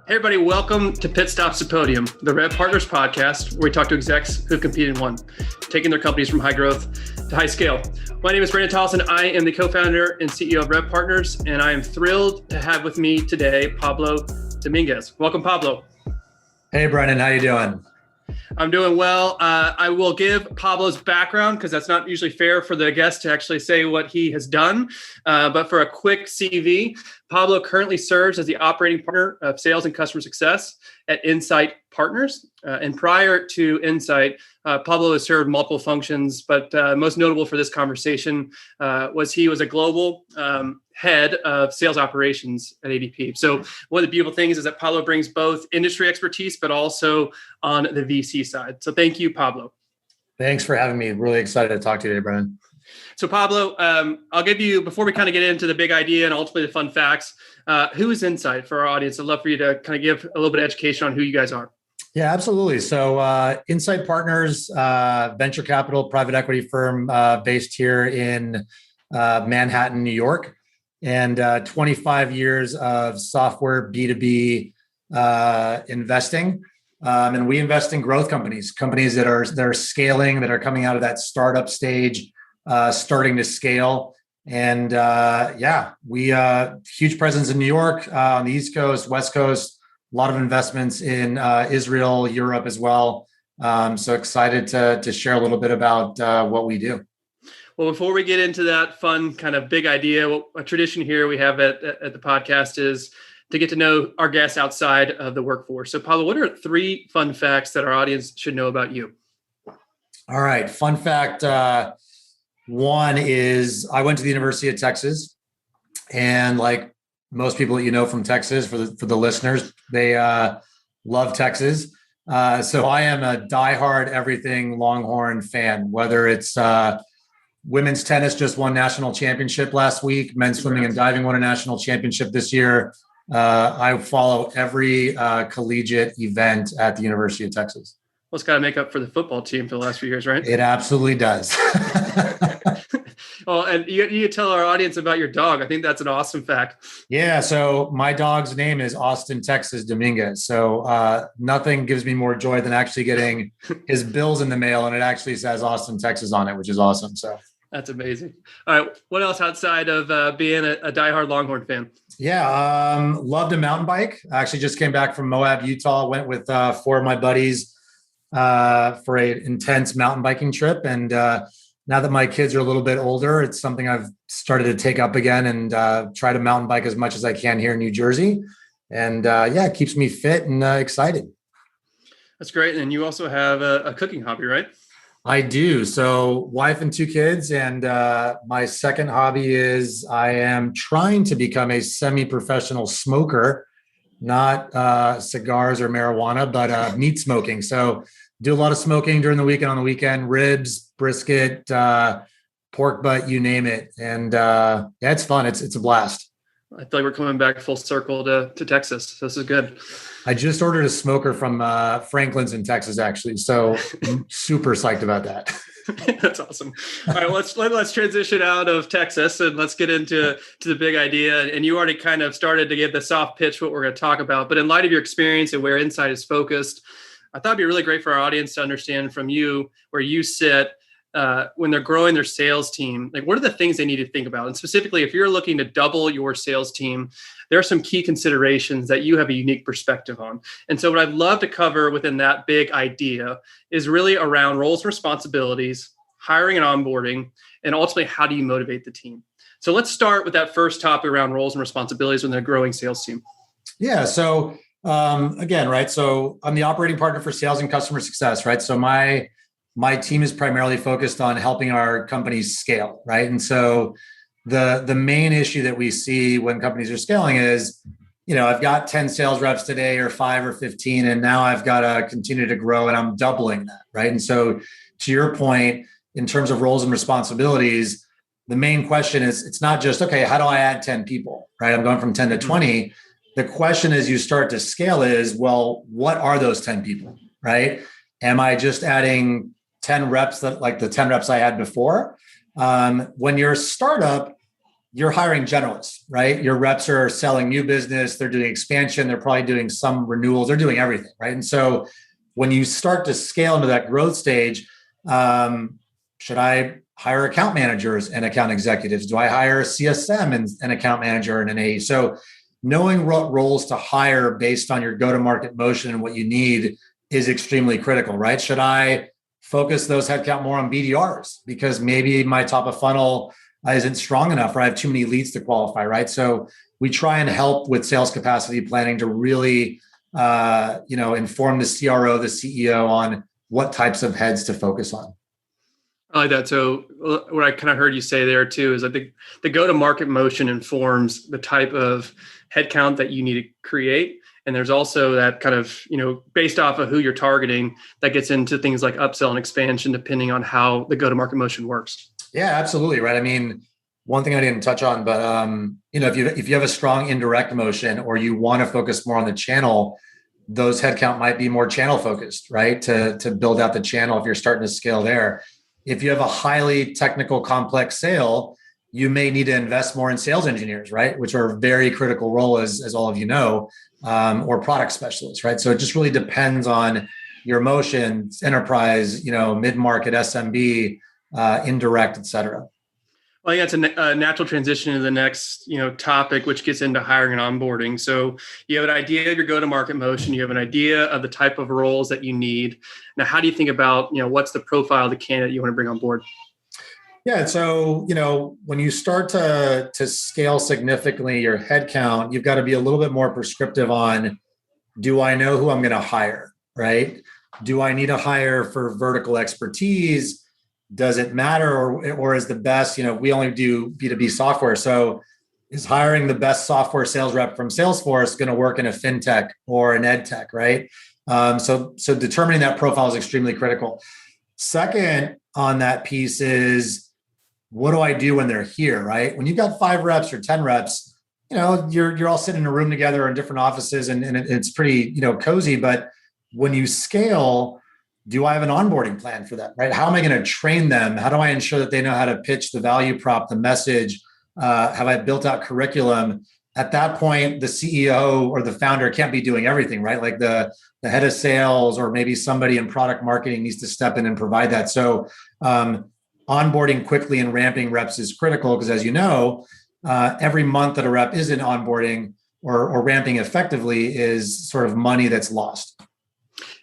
Hey everybody, welcome to Pit Stops to Podium, the Rev Partners podcast, where we talk to execs who've competed and won, taking their companies from high growth to high scale. My name is Brandon Tollison. I am the co-founder and CEO of Rev Partners, and I am thrilled to have with me today Pablo Dominguez. Welcome, Pablo. Hey, Brandon, how you doing? I'm doing well. I will give Pablo's background because that's not usually fair for the guest to actually say what he has done. But for a quick CV, Pablo currently serves as the operating partner of sales and customer success at Insight Partners. And prior to Insight, Pablo has served multiple functions, but most notable for this conversation was he was a global head of sales operations at ADP. So one of the beautiful things is that Pablo brings both industry expertise, but also on the VC side. So thank you, Pablo. Thanks for having me. Really excited to talk to you today, Brandon. So Pablo, I'll give you, before we kind of get into the big idea and ultimately the fun facts, who is Insight for our audience? I'd love for you to kind of give a little bit of education on who you guys are. Yeah, absolutely. So Insight Partners, venture capital, private equity firm based here in Manhattan, New York, and 25 years of software B2B investing. And we invest in growth companies that are scaling, that are coming out of that startup stage, starting to scale. And we huge presence in New York, on the East Coast, West Coast, a lot of investments in Israel, Europe as well. So excited to share a little bit about what we do. Well, before we get into that fun kind of big idea, a tradition here we have at the podcast is to get to know our guests outside of the workforce. So Pablo, what are 3 fun facts that our audience should know about you? All right. Fun fact one is I went to the University of Texas, and like most people that you know from Texas, for the listeners, they love Texas. So I am a diehard everything Longhorn fan, whether it's women's tennis just won national championship last week, men's swimming and diving won a national championship this year. I follow every collegiate event at the University of Texas. Well, it's got to make up for the football team for the last few years, right? It absolutely does. Well, and you tell our audience about your dog. I think that's an awesome fact. Yeah. So my dog's name is Austin, Texas Dominguez. So nothing gives me more joy than actually getting his bills in the mail, and it actually says Austin, Texas on it, which is awesome. So that's amazing. All right. What else outside of being a diehard Longhorn fan? Yeah. Loved a mountain bike. I actually just came back from Moab, Utah. Went with 4 of my buddies for an intense mountain biking trip. And now that my kids are a little bit older, it's something I've started to take up again and try to mountain bike as much as I can here in New Jersey. And it keeps me fit and excited. That's great. And you also have a cooking hobby, right? I do. So wife and 2 kids. And my second hobby is I am trying to become a semi-professional smoker, not cigars or marijuana, but meat smoking. So do a lot of smoking during the week and on the weekend, ribs, brisket, pork butt, you name it. And it's fun. It's a blast. I feel like we're coming back full circle to Texas. So this is good. I just ordered a smoker from Franklin's in Texas, actually. So I'm super psyched about that. That's awesome. All right, let's transition out of Texas and let's get into the big idea. And you already kind of started to give the soft pitch what we're going to talk about. But in light of your experience and where Insight is focused, I thought it'd be really great for our audience to understand from you where you sit when they're growing their sales team. Like, what are the things they need to think about? And specifically, if you're looking to double your sales team, there are some key considerations that you have a unique perspective on. And so what I'd love to cover within that big idea is really around roles and responsibilities, hiring and onboarding, and ultimately, how do you motivate the team? So let's start with that first topic around roles and responsibilities when they're growing sales team. Yeah. So again, right. So I'm the operating partner for sales and customer success, right? So my team is primarily focused on helping our companies scale, right? And so the main issue that we see when companies are scaling is, I've got 10 sales reps today or 5 or 15, and now I've got to continue to grow and I'm doubling that, right? And so to your point, in terms of roles and responsibilities, the main question is, it's not just, okay, how do I add 10 people, right? I'm going from 10 to 20. The question as you start to scale is, well, what are those 10 people, right? Am I just adding 10 reps that like the 10 reps I had before? When you're a startup, you're hiring generalists, right? Your reps are selling new business, they're doing expansion, they're probably doing some renewals, they're doing everything, right? And so when you start to scale into that growth stage, should I hire account managers and account executives? Do I hire a CSM and an account manager and an AE? So knowing what roles to hire based on your go-to-market motion and what you need is extremely critical, right? Should I focus those headcount more on BDRs because maybe my top of funnel isn't strong enough or I have too many leads to qualify, right? So we try and help with sales capacity planning to really, inform the CRO, the CEO on what types of heads to focus on. I like that. So what I kind of heard you say there too is I think the go-to-market motion informs the type of headcount that you need to create. And there's also that kind of, based off of who you're targeting, that gets into things like upsell and expansion, depending on how the go-to-market motion works. Yeah, absolutely. Right. I mean, one thing I didn't touch on, but if you have a strong indirect motion or you want to focus more on the channel, those headcount might be more channel focused, right? To build out the channel if you're starting to scale there. If you have a highly technical, complex sale, you may need to invest more in sales engineers, right? Which are a very critical role, as all of you know, or product specialists, right? So it just really depends on your motion, enterprise, mid-market, SMB, indirect, et cetera. Well, yeah, it's a natural transition to the next, topic, which gets into hiring and onboarding. So you have an idea of your go-to-market motion. You have an idea of the type of roles that you need. Now, how do you think about, what's the profile of the candidate you want to bring on board? Yeah. So, when you start to scale significantly your headcount, you've got to be a little bit more prescriptive on, do I know who I'm going to hire, right? Do I need to hire for vertical expertise? Does it matter, or is the best, we only do B2B software. So is hiring the best software sales rep from Salesforce going to work in a fintech or an ed tech, right? So determining that profile is extremely critical. Second on that piece is, what do I do when they're here, right? When you've got 5 reps or 10 reps, you're all sitting in a room together in different offices and it's pretty, cozy. But when you scale, do I have an onboarding plan for them, right? How am I going to train them? How do I ensure that they know how to pitch the value prop, the message? Have I built out curriculum? At that point, the CEO or the founder can't be doing everything, right? Like the head of sales or maybe somebody in product marketing needs to step in and provide that. So onboarding quickly and ramping reps is critical because, as you know, every month that a rep isn't onboarding or ramping effectively is sort of money that's lost.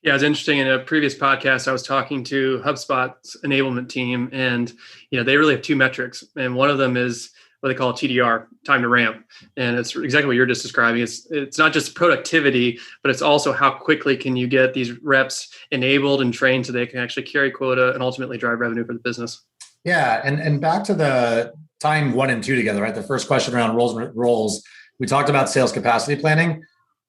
Yeah, it's interesting. In a previous podcast, I was talking to HubSpot's enablement team, and they really have 2 metrics, and one of them is what they call TDR, time to ramp, and it's exactly what you're just describing. It's not just productivity, but it's also how quickly can you get these reps enabled and trained so they can actually carry quota and ultimately drive revenue for the business. Yeah, and back to the time 1 and 2 together, right? The first question around roles, we talked about sales capacity planning.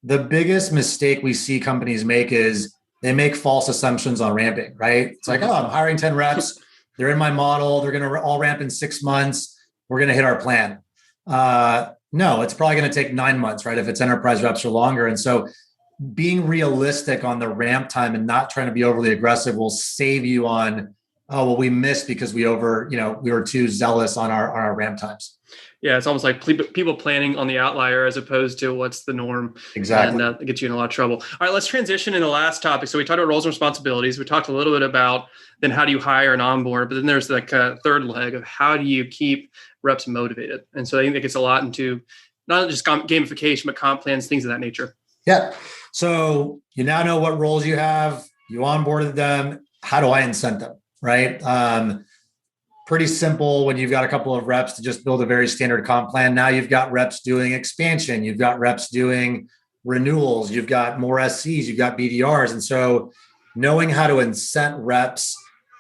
The biggest mistake we see companies make is they make false assumptions on ramping, right? It's like, I'm hiring 10 reps. They're in my model. They're going to all ramp in 6 months. We're going to hit our plan. No, it's probably going to take 9 months, right? If it's enterprise reps or longer. And so being realistic on the ramp time and not trying to be overly aggressive will save you on, we missed because we were too zealous on our ramp times. Yeah, it's almost like people planning on the outlier as opposed to what's the norm. Exactly. And it gets you in a lot of trouble. All right, let's transition in the last topic. So we talked about roles and responsibilities. We talked a little bit about then how do you hire and onboard, but then there's like a third leg of how do you keep reps motivated? And so I think that gets a lot into not just gamification, but comp plans, things of that nature. Yeah. So you now know what roles you have. You onboarded them. How do I incent them? Right. Pretty simple when you've got a couple of reps to just build a very standard comp plan. Now you've got reps doing expansion. You've got reps doing renewals. You've got more SCs. You've got BDRs. And so knowing how to incent reps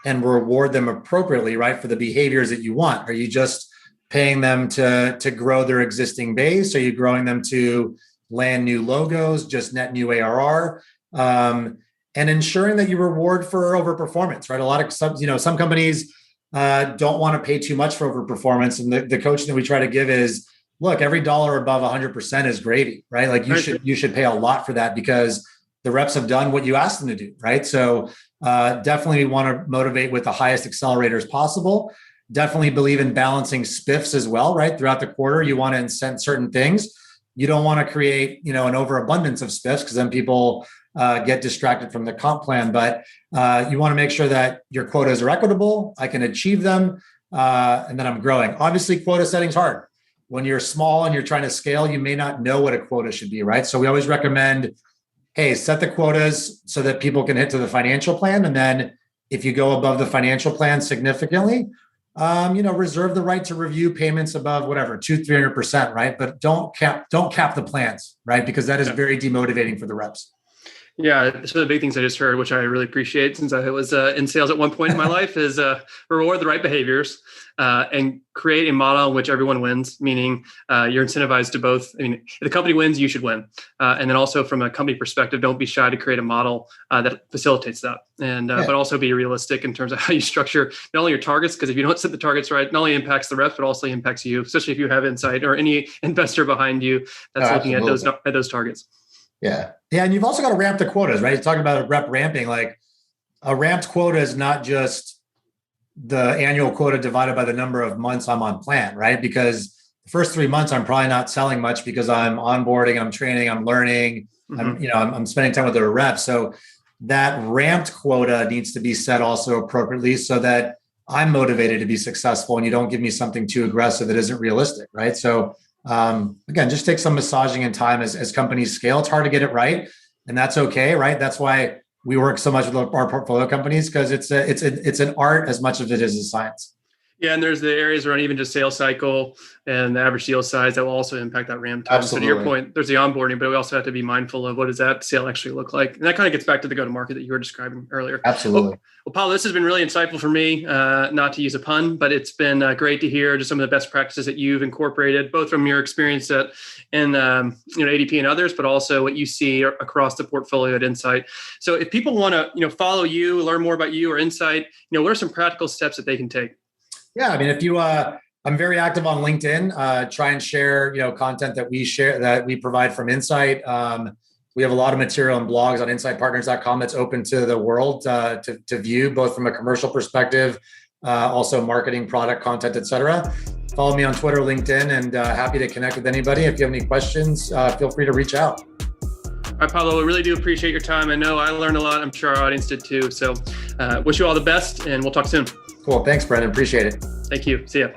and reward them appropriately, right, for the behaviors that you want. Are you just paying them to grow their existing base? Are you growing them to land new logos, just net new ARR? And ensuring that you reward for overperformance, right? A lot of some companies don't want to pay too much for overperformance. And the coaching that we try to give is, look, every dollar above 100% is gravy, right? Like you should pay a lot for that because the reps have done what you asked them to do, right? So definitely want to motivate with the highest accelerators possible. definitely believe in balancing spiffs as well, right? Throughout the quarter, you want to incent certain things. You don't want to create, an overabundance of spiffs because then people get distracted from the comp plan. But you want to make sure that your quotas are equitable. I can achieve them, and then I'm growing. Obviously, quota setting's hard. When you're small and you're trying to scale, you may not know what a quota should be, right? So we always recommend, hey, set the quotas so that people can hit to the financial plan. And then if you go above the financial plan significantly, reserve the right to review payments above whatever, 200-300%, right? But don't cap the plans, right? Because that is very demotivating for the reps. Yeah, some of the big things I just heard, which I really appreciate since I was in sales at one point in my life, is reward the right behaviors and create a model in which everyone wins, meaning you're incentivized to both. I mean, if the company wins, you should win. And then also from a company perspective, don't be shy to create a model that facilitates that. And but also be realistic in terms of how you structure not only your targets, because if you don't set the targets right, not only impacts the reps, but also impacts you, especially if you have insight or any investor behind you that's looking at those targets. Yeah. And you've also got to ramp the quotas, right? You're talking about a rep ramping. Like a ramped quota is not just the annual quota divided by the number of months I'm on plan, right? Because the first 3 months, I'm probably not selling much because I'm onboarding, I'm training, I'm learning, I'm spending time with the reps. So that ramped quota needs to be set also appropriately so that I'm motivated to be successful and you don't give me something too aggressive that isn't realistic, right? So again, just take some massaging and time as companies scale. It's hard to get it right, and that's okay, right? That's why we work so much with our portfolio companies, because it's an art as much as it is a science. Yeah, and there's the areas around even just sales cycle and the average deal size that will also impact that ramp time. Absolutely. So to your point, there's the onboarding, but we also have to be mindful of what does that sale actually look like. And that kind of gets back to the go-to-market that you were describing earlier. Absolutely. Well, Pablo, this has been really insightful for me, not to use a pun, but it's been great to hear just some of the best practices that you've incorporated, both from your experience in ADP and others, but also what you see across the portfolio at Insight. So if people want to follow you, learn more about you or Insight, what are some practical steps that they can take? Yeah, I mean, if you, I'm very active on LinkedIn. Try and share, content that we provide from Insight. We have a lot of material and blogs on insightpartners.com that's open to the world to view, both from a commercial perspective, also marketing, product, content, et cetera. Follow me on Twitter, LinkedIn, and happy to connect with anybody. If you have any questions, feel free to reach out. All right, Pablo, we really do appreciate your time. I know I learned a lot. I'm sure our audience did too. So wish you all the best, and we'll talk soon. Cool. Thanks, Brendan. Appreciate it. Thank you. See ya.